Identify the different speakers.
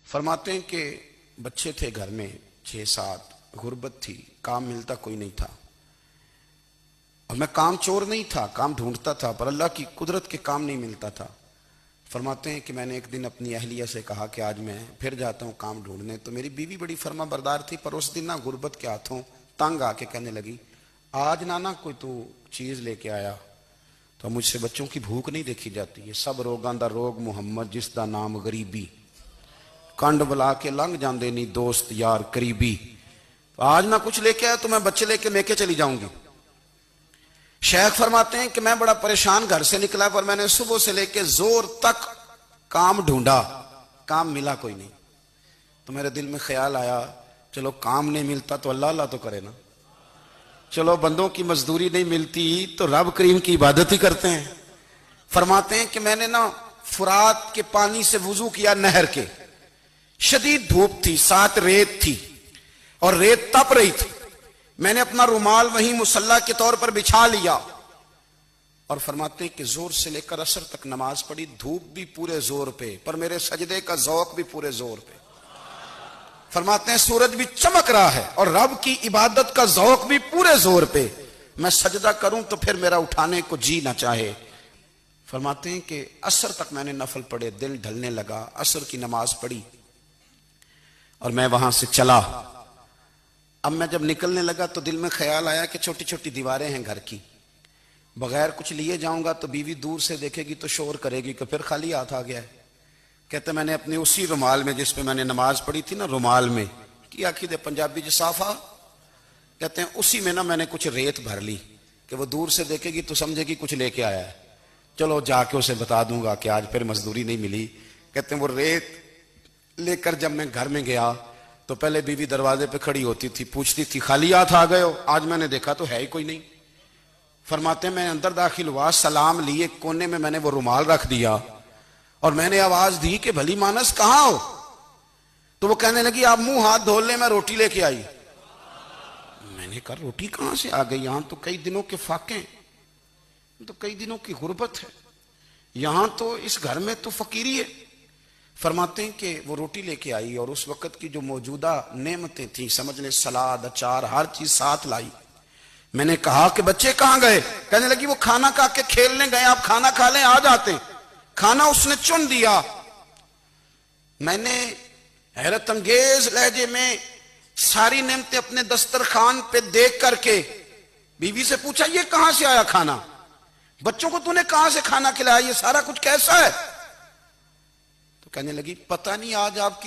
Speaker 1: फरमाते हैं कि बच्चे थे घर में 6-7, गुर्बत थी, काम मिलता कोई नहीं था। और मैं काम चोर नहीं था, काम ढूंढता था, पर अल्लाह की कुदरत के काम नहीं मिलता था। फरमाते हैं कि मैंने एक दिन अपनी अहलिया से कहा कि आज मैं फिर जाता हूँ काम ढूंढने। तो मेरी बीवी बड़ी फर्मा बरदार थी, पर उस दिन ना गुर्बत के हाथों तंग आके कहने लगी, आज ना कोई तू चीज लेके आया तो मुझसे बच्चों की भूख नहीं देखी जाती है। सब रोगां दा रोग मुहम्मद जिसदा नाम गरीबी, कंड बुला के लंघ जाते नहीं दोस्त यार करीबी। तो आज ना कुछ लेके आया तो मैं बच्चे लेके लेके चली जाऊंगी। शेख फरमाते हैं कि मैं बड़ा परेशान घर से निकला, पर मैंने सुबह से लेके जोर तक काम ढूंढा, काम मिला कोई नहीं। तो मेरे दिल में ख्याल आया, चलो काम नहीं मिलता तो अल्लाह अल्लाह तो करे ना, चलो बंदों की मजदूरी नहीं मिलती तो रब करीम की इबादत ही करते हैं। फरमाते हैं कि मैंने ना फुरात के पानी से वुजू किया, नहर के, शदीद धूप थी, साथ रेत थी और रेत तप रही थी। मैंने अपना रुमाल वहीं मुसल्ला के तौर पर बिछा लिया और फरमाते हैं कि जोर से लेकर असर तक नमाज पढ़ी। धूप भी पूरे जोर पे, पर मेरे सजदे का ज़ौक़ भी पूरे जोर पे। फरमाते हैं सूरज भी चमक रहा है और रब की इबादत का ज़ौक़ भी पूरे जोर पे। मैं सजदा करूं तो फिर मेरा उठाने को जी ना चाहे। फरमाते हैं कि असर तक मैंने नफल पढ़े, दिल ढलने लगा, असर की नमाज पढ़ी और मैं वहां से चला। अब मैं जब निकलने लगा तो दिल में ख्याल आया कि छोटी छोटी दीवारें हैं घर की, बगैर कुछ लिए जाऊंगा तो बीवी दूर से देखेगी तो शोर करेगी कि फिर खाली हाथ आ गया है। कहते मैंने अपने उसी रुमाल में जिस पे मैंने नमाज पढ़ी थी ना, रुमाल में की आखिर पंजाबी जसाफा कहते हैं, उसी में ना मैंने कुछ रेत भर ली कि वो दूर से देखेगी तो समझेगी कुछ लेके आया है। चलो जाके उसे बता दूंगा कि आज फिर मजदूरी नहीं मिली। कहते हैं वो रेत लेकर जब मैं घर में गया तो पहले बीवी दरवाजे पे खड़ी होती थी, पूछती थी खाली हाथ आ गए हो? आज मैंने देखा तो है ही कोई नहीं। फरमाते मैं अंदर दाखिल हुआ, सलाम लिए, कोने में मैंने वो रुमाल रख दिया और मैंने आवाज दी कि भली मानस कहां हो? तो वो कहने लगी आप मुंह हाथ धो ले, मैं रोटी लेके आई। मैंने कहा रोटी कहां से आ गई? यहां तो कई दिनों के फाके, तो कई दिनों की गुर्बत है, यहां तो इस घर में तो फकीरी है। फरमाते हैं कि वो रोटी लेके आई और उस वक्त की जो मौजूदा नेमतें थी, समझ ले सलाद, अचार, हर चीज साथ लाई। मैंने कहा कि बच्चे कहां गए? कहने लगी वो खाना खा के खेलने गए, आप खाना खा लें आ जाते। खाना उसने चुन दिया। मैंने हैरत अंगेज लहजे में सारी नेमतें अपने दस्तरखान पे देख करके बीवी से पूछा ये कहां से आया खाना? बच्चों को तूने कहां से खाना खिलाया? ये सारा कुछ कैसा है? तो कहने लगी पता नहीं आज आपकी